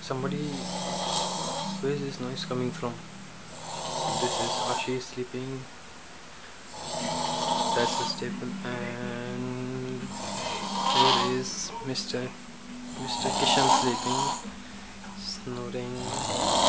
Somebody, where is this noise coming from? This is Ashi sleeping. That's a staple. And here is Mr. Kishan sleeping, snoring.